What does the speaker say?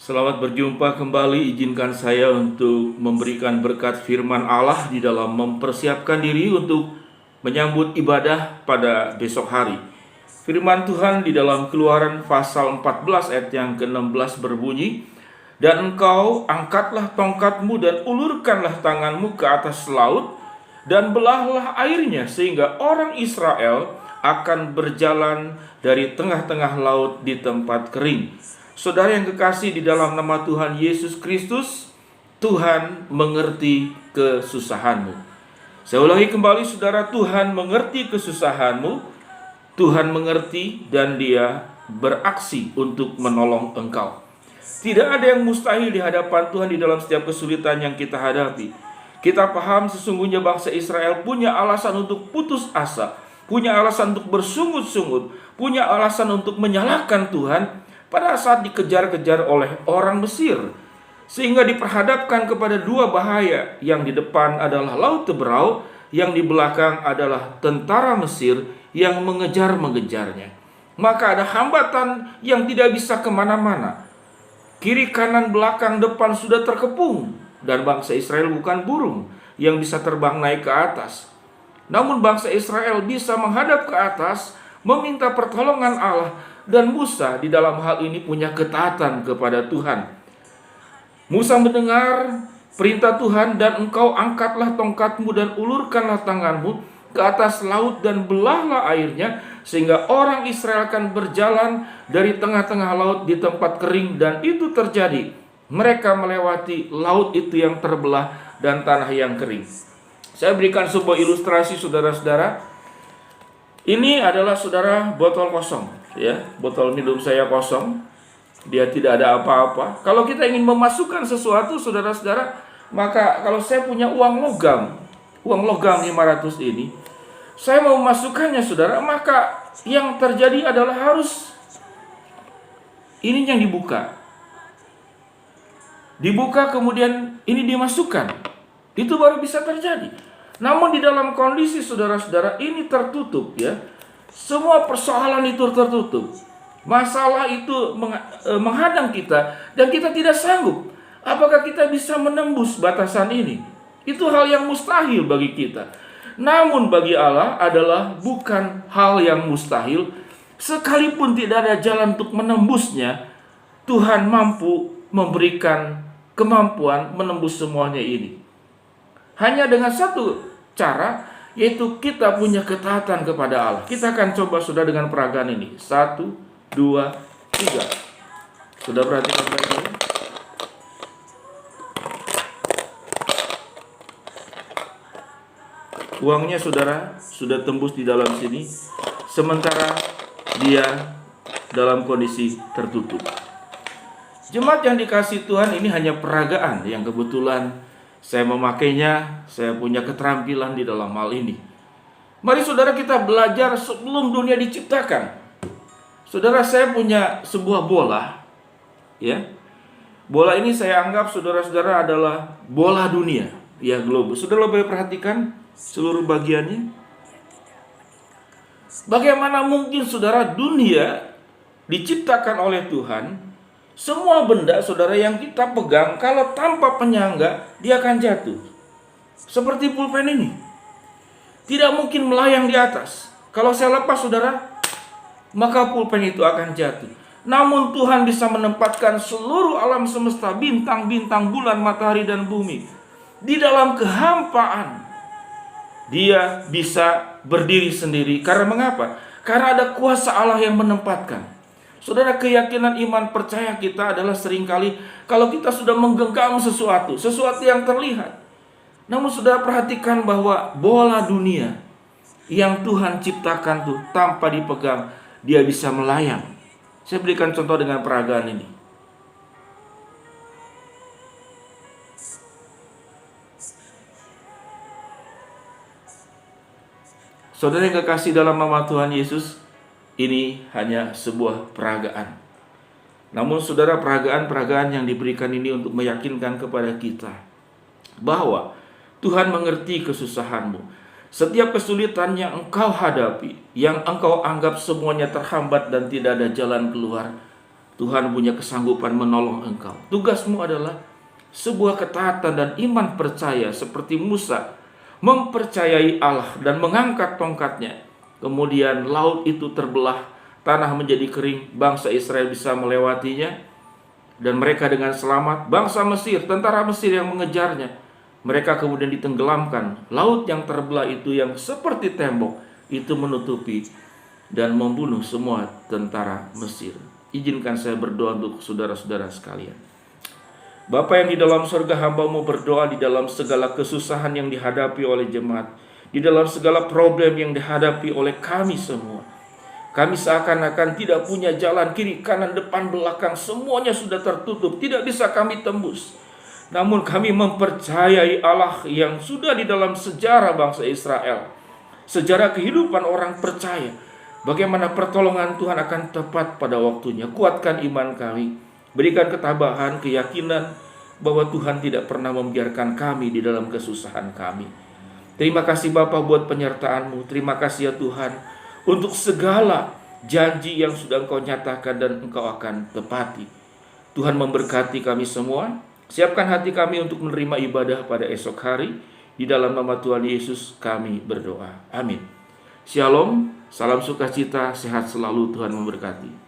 Selamat berjumpa kembali. Izinkan saya untuk memberikan berkat firman Allah di dalam mempersiapkan diri untuk menyambut ibadah pada besok hari. Firman Tuhan di dalam Keluaran pasal 14 ayat yang ke-16 berbunyi, "Dan engkau angkatlah tongkatmu dan ulurkanlah tanganmu ke atas laut, dan belahlah airnya sehingga orang Israel akan berjalan dari tengah-tengah laut di tempat kering." Saudara yang kekasih di dalam nama Tuhan Yesus Kristus, Tuhan mengerti kesusahanmu. Saya ulangi kembali saudara, Tuhan mengerti kesusahanmu, Tuhan mengerti dan Dia beraksi untuk menolong engkau. Tidak ada yang mustahil di hadapan Tuhan di dalam setiap kesulitan yang kita hadapi. Kita paham sesungguhnya bangsa Israel punya alasan untuk putus asa, punya alasan untuk bersungut-sungut, punya alasan untuk menyalahkan Tuhan pada saat dikejar-kejar oleh orang Mesir, sehingga diperhadapkan kepada dua bahaya. Yang di depan adalah Laut Teberau, yang di belakang adalah tentara Mesir yang mengejar-mengejarnya. Maka ada hambatan yang tidak bisa kemana-mana. Kiri, kanan, belakang, depan sudah terkepung, dan bangsa Israel bukan burung yang bisa terbang naik ke atas. Namun bangsa Israel bisa menghadap ke atas, meminta pertolongan Allah. Dan Musa di dalam hal ini punya ketaatan kepada Tuhan. Musa mendengar perintah Tuhan, "Dan engkau angkatlah tongkatmu dan ulurkanlah tanganmu ke atas laut dan belahlah airnya, sehingga orang Israel akan berjalan dari tengah-tengah laut di tempat kering." Dan itu terjadi. Mereka melewati laut itu yang terbelah dan tanah yang kering. Saya berikan sebuah ilustrasi saudara-saudara. Ini adalah saudara botol kosong, ya, botol minum saya kosong. Dia tidak ada apa-apa. Kalau kita ingin memasukkan sesuatu saudara-saudara, maka kalau saya punya uang logam 500 ini, saya mau memasukkannya saudara, maka yang terjadi adalah harus ini yang dibuka. Dibuka kemudian ini dimasukkan. Itu baru bisa terjadi. Namun di dalam kondisi saudara-saudara ini tertutup, ya. Semua persoalan itu tertutup. Masalah itu menghadang kita dan kita tidak sanggup. Apakah kita bisa menembus batasan ini? Itu hal yang mustahil bagi kita. Namun bagi Allah adalah bukan hal yang mustahil. Sekalipun tidak ada jalan untuk menembusnya, Tuhan mampu memberikan kemampuan menembus semuanya ini. Hanya dengan satu cara, yaitu kita punya ketaatan kepada Allah. Kita akan coba sudah dengan peragaan ini. 1, 2, 3. Sudah perhatikan baik-baik? Uangnya saudara sudah tembus di dalam sini, sementara dia dalam kondisi tertutup. Jemaat yang dikasihi Tuhan, ini hanya peragaan yang kebetulan saya memakainya, saya punya keterampilan di dalam hal ini. Mari saudara kita belajar sebelum dunia diciptakan. Saudara, saya punya sebuah bola, ya. Bola ini saya anggap saudara-saudara adalah bola dunia, ya, globus. Saudara boleh perhatikan seluruh bagiannya. Bagaimana mungkin saudara dunia diciptakan oleh Tuhan? Semua benda saudara yang kita pegang, kalau tanpa penyangga dia akan jatuh. Seperti pulpen ini, tidak mungkin melayang di atas. Kalau saya lepas saudara, maka pulpen itu akan jatuh. Namun Tuhan bisa menempatkan seluruh alam semesta, bintang-bintang, bulan, matahari, dan bumi di dalam kehampaan. Dia bisa berdiri sendiri. Karena mengapa? Karena ada kuasa Allah yang menempatkan. Saudara, keyakinan iman percaya kita adalah seringkali kalau kita sudah menggenggam sesuatu yang terlihat. Namun saudara perhatikan bahwa bola dunia yang Tuhan ciptakan tuh tanpa dipegang, dia bisa melayang. Saya berikan contoh dengan peragaan ini. Saudara yang kekasih dalam nama Tuhan Yesus, ini hanya sebuah peragaan. Namun saudara, peragaan-peragaan yang diberikan ini untuk meyakinkan kepada kita bahwa Tuhan mengerti kesusahanmu. Setiap kesulitan yang engkau hadapi, yang engkau anggap semuanya terhambat dan tidak ada jalan keluar, Tuhan punya kesanggupan menolong engkau. Tugasmu adalah sebuah ketaatan dan iman percaya seperti Musa, mempercayai Allah dan mengangkat tongkatnya. Kemudian laut itu terbelah, tanah menjadi kering, bangsa Israel bisa melewatinya, dan mereka dengan selamat. Bangsa Mesir, tentara Mesir yang mengejarnya, mereka kemudian ditenggelamkan. Laut yang terbelah itu yang seperti tembok itu menutupi dan membunuh semua tentara Mesir. Izinkan saya berdoa untuk saudara-saudara sekalian. Bapa yang di dalam surga, hamba-Mu berdoa di dalam segala kesusahan yang dihadapi oleh jemaat, di dalam segala problem yang dihadapi oleh kami semua. Kami seakan-akan tidak punya jalan, kiri, kanan, depan, belakang, semuanya sudah tertutup, tidak bisa kami tembus. Namun kami mempercayai Allah yang sudah di dalam sejarah bangsa Israel, sejarah kehidupan orang percaya, bagaimana pertolongan Tuhan akan tepat pada waktunya. Kuatkan iman kami, berikan ketabahan, keyakinan bahwa Tuhan tidak pernah membiarkan kami di dalam kesusahan kami. Terima kasih Bapa buat penyertaan-Mu. Terima kasih ya Tuhan untuk segala janji yang sudah Engkau nyatakan dan Engkau akan tepati. Tuhan memberkati kami semua. Siapkan hati kami untuk menerima ibadah pada esok hari. Di dalam nama Tuhan Yesus kami berdoa. Amin. Shalom, salam sukacita, sehat selalu, Tuhan memberkati.